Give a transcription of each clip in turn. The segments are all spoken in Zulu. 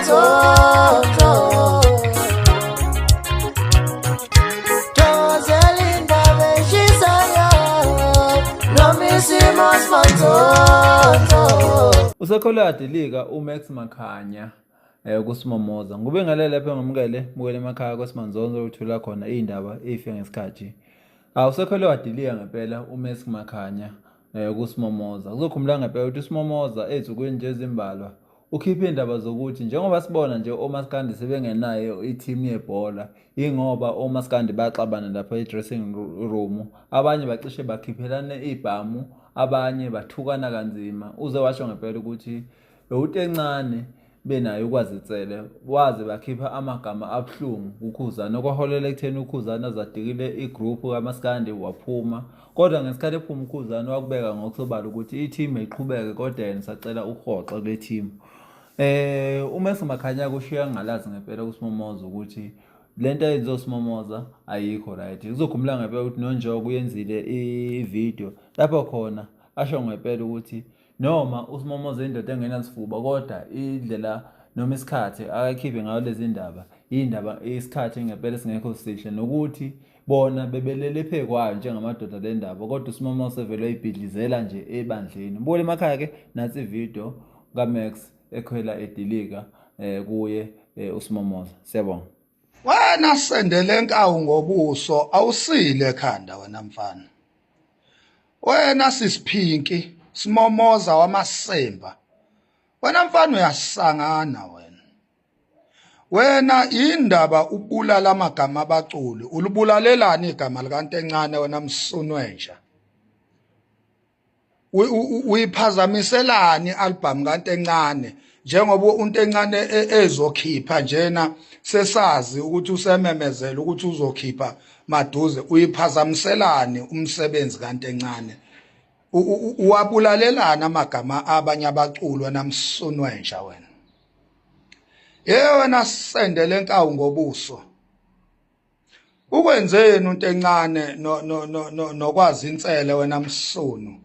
Manzozo Joselinda Beshisayo Nomisimus Manzozo Usekhola adilika uMax Makhanya kuSimomoza. Ngube ngale lapha ngamukele bukele emakhaya kwaSimanzozo uthola khona indaba efika ngesikhathi. Usekhola adilika ngempela uMax Makhanya kuSimomoza. Kuzokhumula ngempela ukuthi uSimomoza ezukwini nje ezimbalwa ukhipha indaba zokuthi njengoba sibona nje oMaskandi sebengenayo i-team yebhola ingoba oMaskandi baxabana lapha e-dressing room, abanye bacishe bakhiphelana ibhamu, abanye bathukana kanzima. Uze washo ngempela ukuthi uTencane benayo ukwazitsele waze bakhipha amagama abuhlungu uKhuzana okwaholela ekutheni uKhuzana zadikile igroup kaMaskandi waphuma. Kodwa ngesikhathi ephuma uKhuzana wakubeka ngokusobala ukuthi i-team iqhubeke kodwa yena sacela uhoxa kule team. uMax Makhanya kushiya ngalazi ngempela kuSimomoza ukuthi lento ayenziwa uSimomoza ayikho right. Kuzokhumula ngempela ukuthi noNjogo uyenzile i-video lapho khona asho ngempela ukuthi noma uSimomoza indoda engenasifuba kodwa indlela noma isikhathi akakhiphe ngayo lezi ndaba indaba isikhathi ngempela singekho sihle nokuthi bona bebelele phekwayo njengamadoda le ndaba kodwa uSimomoza sevele ayibhidlizela nje ebandleni. Mbole emakhaya ke nathi ivideo kaMax ekhwela edilika kuye uSimomoza. Siyabonga. Wena sendele nkawu ngobuso awusile ekhanda wena mfana. Wena sisiphinki Simomoza wamasemba. Wena mfana uyasangana wena. Wena indaba ubulala amagama abaculi. Ulubulalelani igama likaNtencane wena msunwenja. Uyiphazamiselani album kaNtencane njengoba uNtencane ezokhipha njena sesazi ukuthi usememezela ukuthi uzokhipha maduze. Uyiphazamiselani umsebenzi kaNtencane. Uwabulalelana amagama abanye abaculi wena msunwenja wena. Wena sendele nkawu ngobuso. Ukwenzeni uNtencane nokwazi insele wena msunu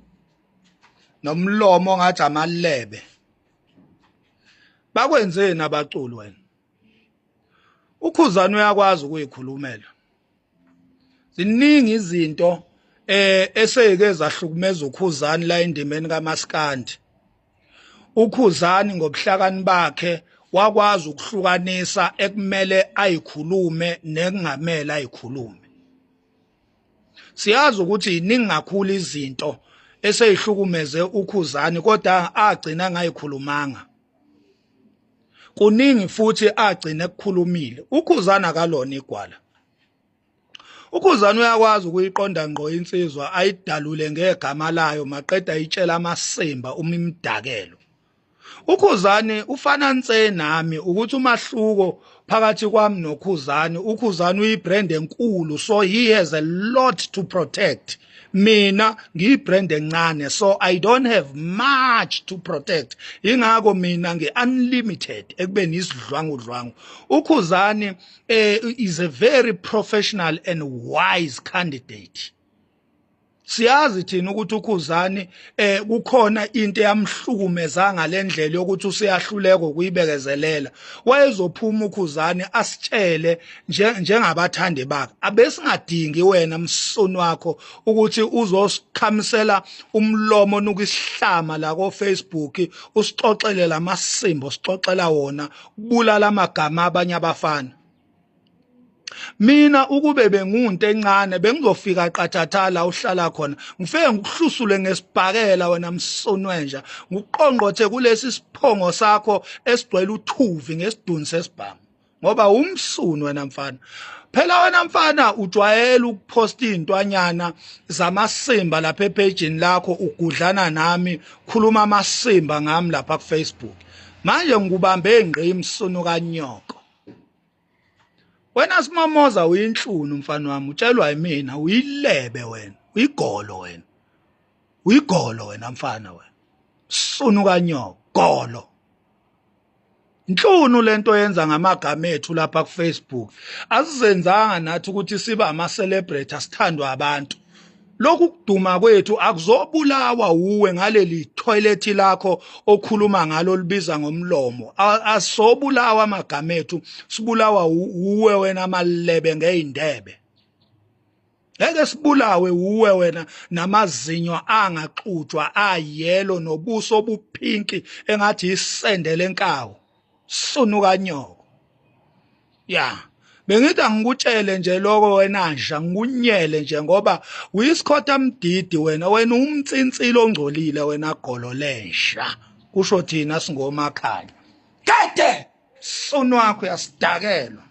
nomlomo ngathi amalebe. Bakwenzeni abaculi wena? uKhuzana uyakwazi ukuyikhulumela. Ziningi izinto eseke zahlukumeza uKhuzana la endimeni kaMaskandi. uKhuzana ngobuhlakani bakhe wakwazi ukuhlukanisa ekumele ayikhulume nekungamela ayikhulume. Siyazi ukuthi iningi kakhulu izinto eseyihlukumeze uKhuzana kodwa agcina ngayikhulumanga. Kuningi futhi agcina ekukhulumile. uKhuzana akalona igwala. uKhuzana uyakwazi ukuyiqonda ngqo insizwa ayidalule ngegama layo maqeda ayitshela amasemba imidakelo. uKhuzana ufana nse nami ukuthi umahluko phakathi kwami noKhuzana, uKhuzana uyibrand enkulu so he has a lot to protect. Mina ngiyibrand encane so I don't have much to protect. Ingakho mina ngi-unlimited ekubeni isidlwangu. uKhuzana is a very professional and wise candidate. Siyazi thina ukuthi uKhuzana kukhona into eyamhlukumeza ngalendlela yokuthi useyahluleka ukuyibekezelela. Wayezophuma uKhuzana asitshele njengabathandi bakhe. Abesingadingi wena msoni wakho ukuthi uzosikhamisela umlomo nokisihlama la ko Facebook usixoxele lamasimbo sixoxela wona kubulala amagama abanye abafana. Mina ukube benguNtencane bengizofika qathatha la uhlala khona ngifike ngikuhlusule ngesibhakela wena msonwenja nguqongqothe kulesi siphongo sakho esigcwele uthuvi ngesiduni sesibhamu ngoba umsunu wena mfana. Phela wena mfana ujwayela ukuphosta izintwanyana zamasimba lapha epageni lakho ugudlana nami khuluma amasimba ngami lapha ku Facebook. Manje ngikubambe ngqi imsunu kanyoko. Wena Simomoza uyinhlunu mfana wami utshelwa yimina uyilebe wena uyigolo wena. Uyigolo wena mfana wena. Sunu kanyoko golo. Inhlunu lento yenza ngamagama ethu lapha ku Facebook. Asizenzanga nathi ukuthi sibe ama celebrity asithandwa abantu. lokhu kuduma kwethu akuzobulawa uwe ngaleli toilet lakho okhuluma ngalo libiza ngomlomo asobulawa amagama ethu sibulawa uwe wena amalebe ngeindebe ngeke sibulawe uwe wena namazinyo angaxutshwa ayelo nobuso obupinki engathi isende lenkawu sunuka nyoko ya bengithi angikutshele nje lokho wena nja ngikunyele nje ngoba uyisikhotha mdidi wena umtsintsilo ongcolile wena golo lensha kusho thina singomakhanya kade sono wakho yasidakelwa